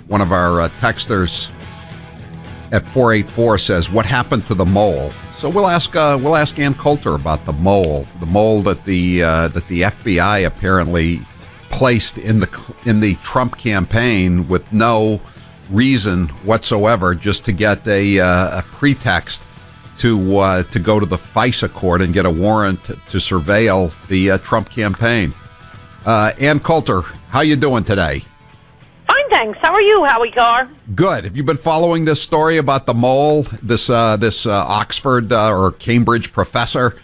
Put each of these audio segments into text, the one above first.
one of our texters at 484 says, "What happened to the mole?" So we'll ask Ann Coulter about the mole that the FBI apparently placed in the Trump campaign with no reason whatsoever, just to get a pretext to go to the FISA court and get a warrant to surveil the Trump campaign. Ann Coulter, how you doing today? Fine, thanks. How are you, Howie Carr? Good. Have you been following this story about the mole, this Oxford or Cambridge professor,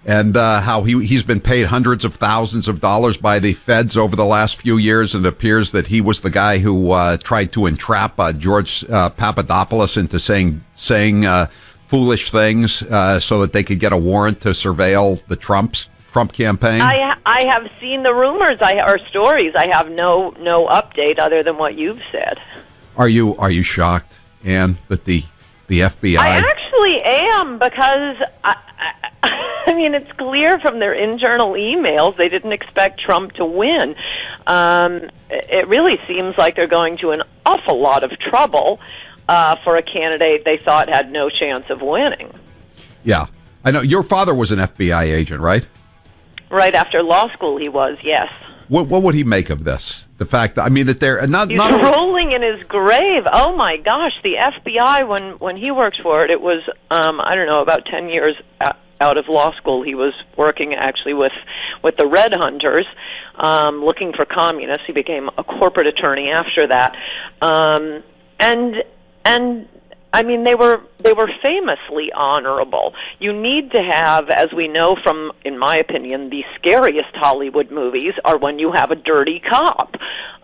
and how he's been paid hundreds of thousands of dollars by the feds over the last few years, and it appears that he was the guy who tried to entrap George Papadopoulos into saying foolish things so that they could get a warrant to surveil the Trump campaign? I have seen the rumors or stories. I have no update other than what you've said. Are you shocked, Ann, that the FBI? I actually am, because I mean, it's clear from their internal emails they didn't expect Trump to win. It really seems like they're going to an awful lot of trouble for a candidate they thought had no chance of winning. Yeah, I know. Your father was an FBI agent, right? Right after law school, he was, yes. What would he make of this? The fact that, I mean, that they're not... He's rolling in his grave. Oh, my gosh. The FBI, when he worked for it, it was, I don't know, about 10 years out of law school. He was working actually with the Red Hunters, looking for communists. He became a corporate attorney after that. And I mean, they were famously honorable. You need to have, as we know from, in my opinion, the scariest Hollywood movies are when you have a dirty cop.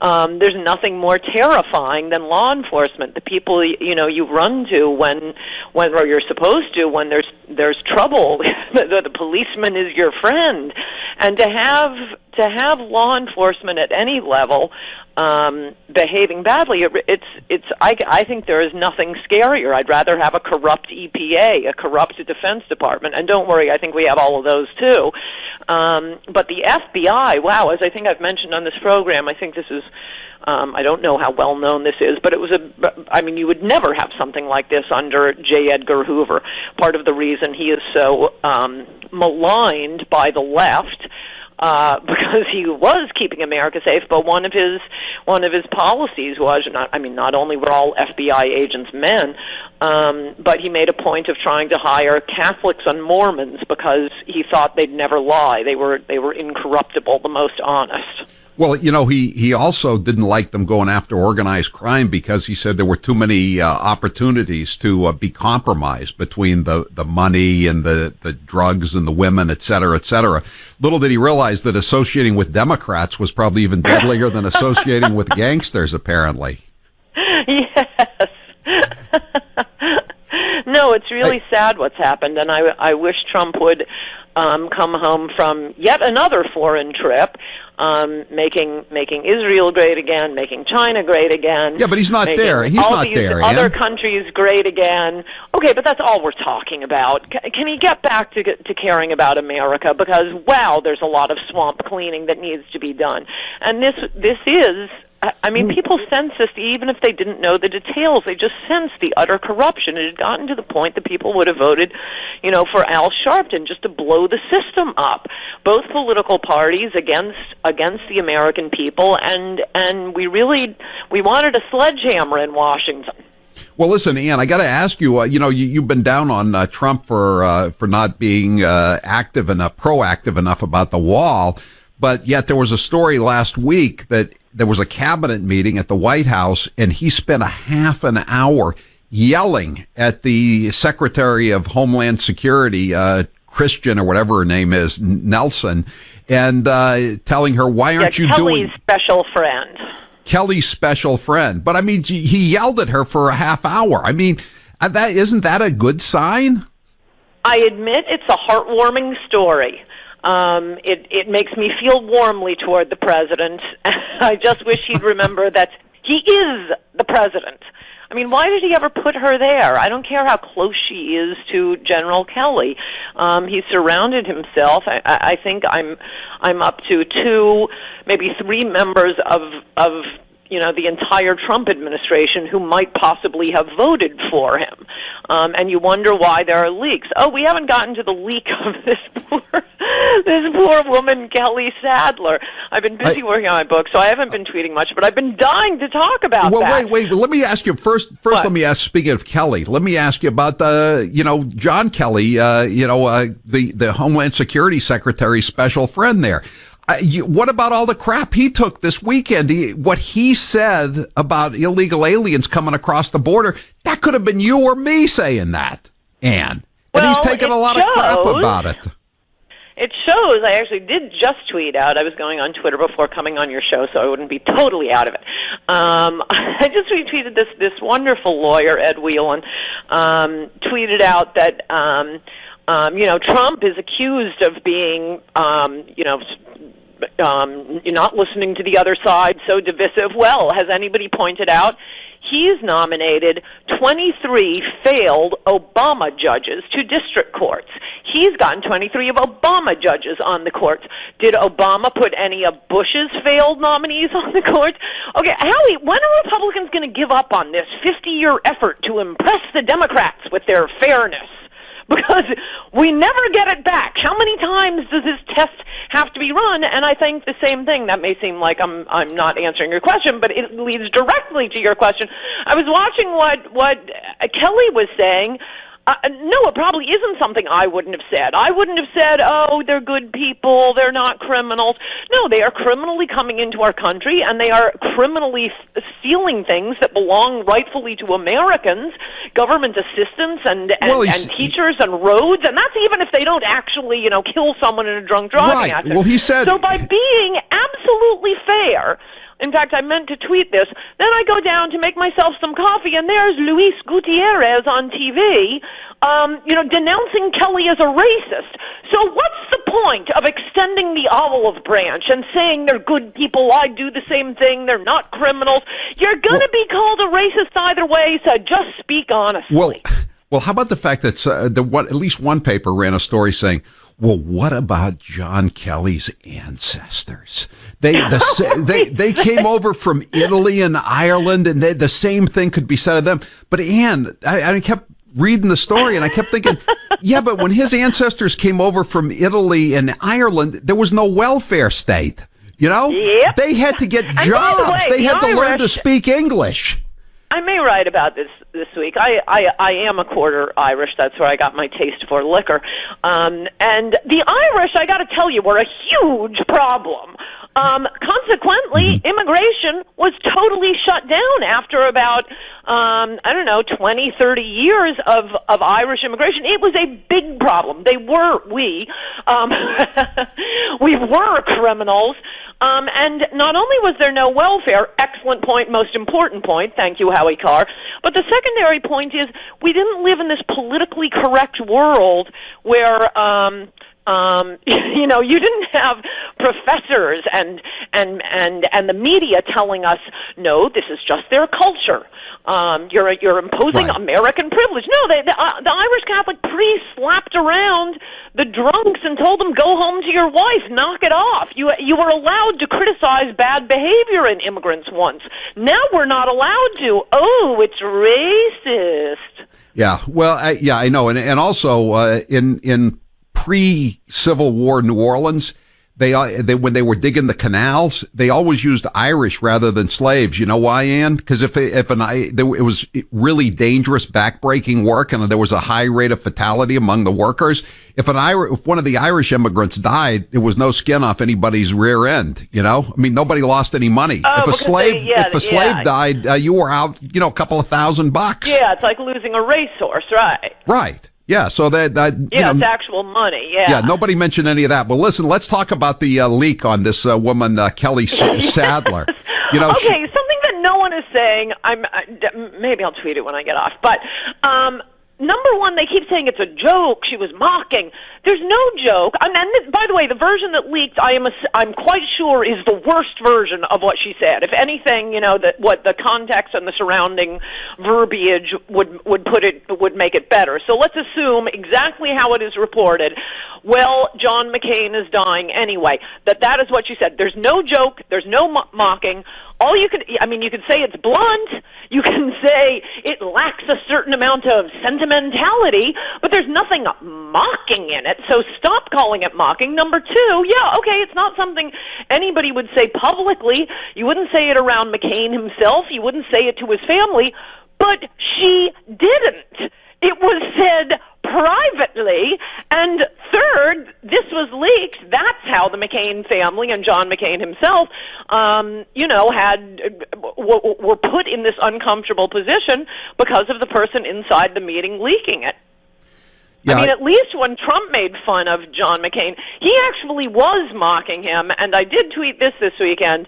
There's nothing more terrifying than law enforcement. The people you run to when or you're supposed to when there's trouble. The policeman is your friend, and to have law enforcement at any level behaving badly, I think there is nothing scarier. I'd rather have a corrupt EPA, a corrupt Defense Department, and don't worry, I think we have all of those too. But the FBI, wow, as I think I've mentioned on this program, I think this is, I don't know how well known this is, but it was you would never have something like this under J. Edgar Hoover. Part of the reason he is so maligned by the left, because he was keeping America safe, but one of his policies was not only were all FBI agents men, but he made a point of trying to hire Catholics and Mormons because he thought they'd never lie. They were incorruptible, the most honest. Well, he also didn't like them going after organized crime because he said there were too many opportunities to be compromised between the money and the drugs and the women, et cetera, et cetera. Little did he realize that associating with Democrats was probably even deadlier than associating with gangsters, apparently. Yes. No, it's really sad what's happened, and I wish Trump would come home from yet another foreign trip, making Israel great again, making China great again. Yeah, but he's not there. He's not there. Other countries great again. Okay, but that's all we're talking about. Can he get back to caring about America? Because wow, there's a lot of swamp cleaning that needs to be done, and this is. I mean, people sense this even if they didn't know the details. They just sense the utter corruption. It had gotten to the point that people would have voted, for Al Sharpton just to blow the system up. Both political parties against the American people, and we wanted a sledgehammer in Washington. Well, listen, Ann, I got to ask you. You've been down on Trump for not being proactive enough about the wall. But yet there was a story last week that there was a cabinet meeting at the White House, and he spent a half an hour yelling at the Secretary of Homeland Security, Christian or whatever her name is, Nelson, and telling her, why aren't you doing... Kelly's special friend. But, I mean, he yelled at her for a half hour. I mean, isn't that a good sign? I admit it's a heartwarming story. It makes me feel warmly toward the president. I just wish he'd remember that he is the president. I mean, why did he ever put her there? I don't care how close she is to General Kelly. He surrounded himself. I think I'm up to 2, maybe 3 members of the entire Trump administration who might possibly have voted for him. And you wonder why there are leaks. Oh, we haven't gotten to the leak of this poor woman, Kelly Sadler. I've been busy working on my book, so I haven't been tweeting much, but I've been dying to talk about that. Well, wait. Let me ask you first. Let me ask. Speaking of Kelly, let me ask you about John Kelly, the Homeland Security Secretary's special friend there. What about all the crap he took this weekend? What he said about illegal aliens coming across the border, that could have been you or me saying that, Ann. And he's taking a lot of crap about it. It shows. I actually did just tweet out. I was going on Twitter before coming on your show, so I wouldn't be totally out of it. I just retweeted this wonderful lawyer, Ed Whelan, tweeted out that Trump is accused of being you're not listening to the other side, so divisive. Well, has anybody pointed out he's nominated 23 failed Obama judges to district courts? He's gotten 23 of Obama judges on the courts. Did Obama put any of Bush's failed nominees on the court? Okay, Howie, when are Republicans going to give up on this 50-year effort to impress the Democrats with their fairness? Because we never get it back. How many times does this test have to be run? And I think the same thing. That may seem like I'm not answering your question, but it leads directly to your question. I was watching what Kelly was saying. No, it probably isn't something I wouldn't have said. I wouldn't have said, oh, they're good people, they're not criminals. No, they are criminally coming into our country, and they are criminally stealing things that belong rightfully to Americans, government assistance and teachers and roads, and that's even if they don't actually, kill someone in a drunk driving accident. Well, he said... So by being absolutely fair... In fact, I meant to tweet this. Then I go down to make myself some coffee, and there's Luis Gutierrez on TV, denouncing Kelly as a racist. So what's the point of extending the olive branch and saying they're good people, I do the same thing, they're not criminals? You're going to be called a racist either way, so just speak honestly. Well, how about the fact that at least one paper ran a story saying, well, what about John Kelly's ancestors? They came over from Italy and Ireland, and the same thing could be said of them. But Ann, I kept reading the story, and I kept thinking, yeah, but when his ancestors came over from Italy and Ireland, there was no welfare state. Yep. They had to get jobs. They had to learn to speak English. I may write about this week. I am a quarter Irish. That's where I got my taste for liquor. And the Irish, I got to tell you, were a huge problem. Consequently, immigration was totally shut down after about, 20, 30 years of Irish immigration. It was a big problem. We were criminals. And not only was there no welfare, excellent point, most important point, thank you, Howie Carr, but the secondary point is we didn't live in this politically correct world where, you didn't have professors and the media telling us, no, this is just their culture. You're imposing American privilege. No, the Irish Catholic priest slapped around the drunks and told them, go home to your wife, knock it off. You were allowed to criticize bad behavior in immigrants once. Now we're not allowed to. Oh, it's racist. Yeah, well, I know. And also in pre-Civil War New Orleans, they when they were digging the canals, they always used Irish rather than slaves. You know why, Ann? Because it was really dangerous backbreaking work, and there was a high rate of fatality among the workers. If one of the Irish immigrants died, there was no skin off anybody's rear end. I mean, nobody lost any money. If a slave died, you were out, a couple of $1,000. Yeah, it's like losing a racehorse, right? Right. Yeah, so it's actual money. Yeah, nobody mentioned any of that. Well, listen, let's talk about the leak on this woman, Kelly Sadler. Something that no one is saying. Maybe I'll tweet it when I get off. But number one, they keep saying it's a joke. She was mocking. There's no joke. And by the way, the version that leaked, I'm quite sure is the worst version of what she said. If anything, that what the context and the surrounding verbiage would make it better. So let's assume exactly how it is reported. Well, John McCain is dying anyway. That is what she said. There's no joke. There's no mocking. You could say it's blunt. You can say it lacks a certain amount of sentimentality, but there's nothing mocking in it. So stop calling it mocking. Number two, it's not something anybody would say publicly. You wouldn't say it around McCain himself. You wouldn't say it to his family, but she didn't. It was said privately. And third, this was leaked. That's how the McCain family and John McCain himself, were put in this uncomfortable position because of the person inside the meeting leaking it. Yeah, at least when Trump made fun of John McCain, he actually was mocking him, and I did tweet this weekend.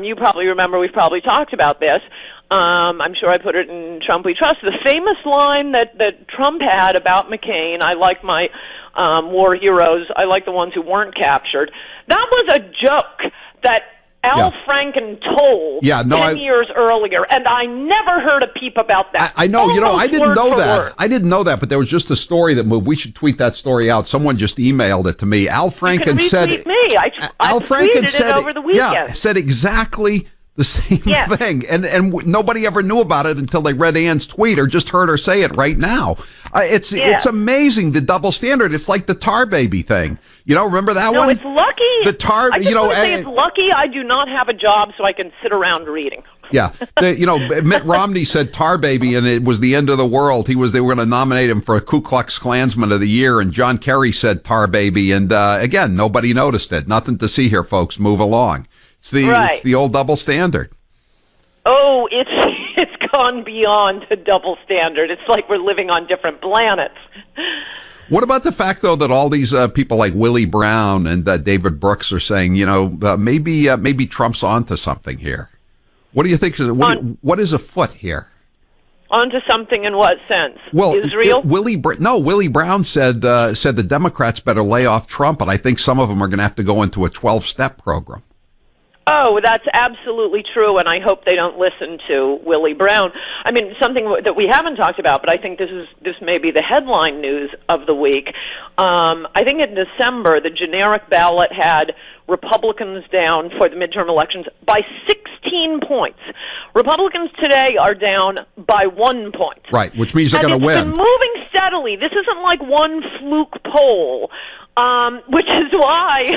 You probably remember, we've probably talked about this. I'm sure I put it in Trump We Trust. The famous line that Trump had about McCain, I like my war heroes, I like the ones who weren't captured. That was a joke that Al Franken told 10 years earlier, and I never heard a peep about that. I know, I didn't know that. I didn't know that, but there was just a story that moved. We should tweet that story out. Someone just emailed it to me. Al Franken said it. I tweeted it over the weekend. Said exactly the same thing, and nobody ever knew about it until they read Ann's tweet or just heard her say it right now. It's amazing, the double standard. It's like the tar baby thing. Remember that one? No, it's lucky. The tar, I just want to say it's lucky I do not have a job so I can sit around reading. Yeah, Mitt Romney said tar baby, and it was the end of the world. They were going to nominate him for a Ku Klux Klansman of the Year, and John Kerry said tar baby, and again, nobody noticed it. Nothing to see here, folks. Move along. It's the old double standard. Oh, it's gone beyond a double standard. It's like we're living on different planets. What about the fact, though, that all these people like Willie Brown and David Brooks are saying, maybe Trump's onto something here? What do you think? What is afoot here? Onto something in what sense? Well, Israel? Willie Brown said the Democrats better lay off Trump, and I think some of them are going to have to go into a 12-step program. Oh, that's absolutely true, and I hope they don't listen to Willie Brown. I mean, something that we haven't talked about, but I think this may be the headline news of the week. I think in December, the generic ballot had Republicans down for the midterm elections by 16 points. Republicans today are down by 1 point. Right, which means they're going to win. It's been moving steadily. This isn't like one fluke poll. Which is why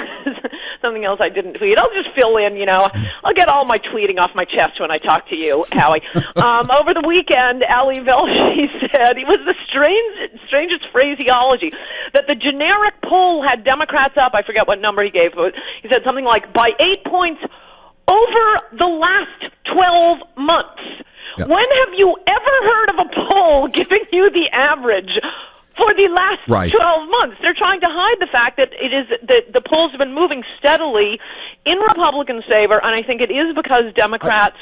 something else I didn't tweet. I'll just fill in, I'll get all my tweeting off my chest when I talk to you, Howie. Over the weekend, Ali Velshi said, it was the strangest phraseology, that the generic poll had Democrats up, I forget what number he gave, but he said something like, by 8 points over the last 12 months. Yep. When have you ever heard of a poll giving you the average for the last 12 months? They're trying to hide the fact that the polls have been moving steadily in Republicans' favor, and I think it is because Democrats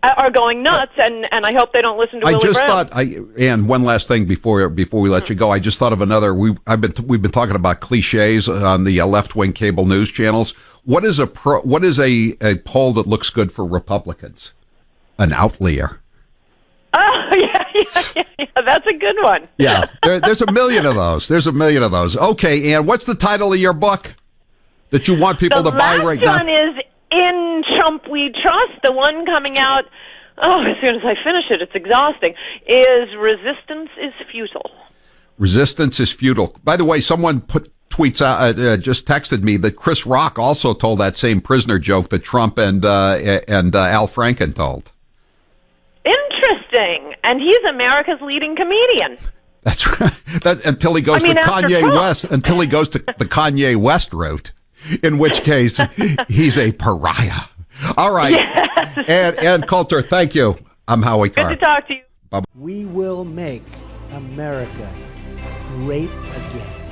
are going nuts, and I hope they don't listen to Willie Brown. And one last thing before we let you go, I just thought of another. We've been talking about cliches on the left-wing cable news channels. What is a poll that looks good for Republicans? An outlier. Oh, yeah, that's a good one. Yeah, there's a million of those. Okay, Ann, what's the title of your book that you want people to buy right now? The last one is In Trump We Trust. The one coming out, as soon as I finish it, it's exhausting, is Resistance is Futile. Resistance is futile. By the way, someone just texted me that Chris Rock also told that same prisoner joke that Trump and Al Franken told. Interesting. And he's America's leading comedian. That's right. Until he goes to Kanye West, until he goes to the Kanye West route, in which case he's a pariah. All right. Yes. And Coulter, thank you. I'm Howie Carr. Good to talk to you. Bye-bye. We will make America great again.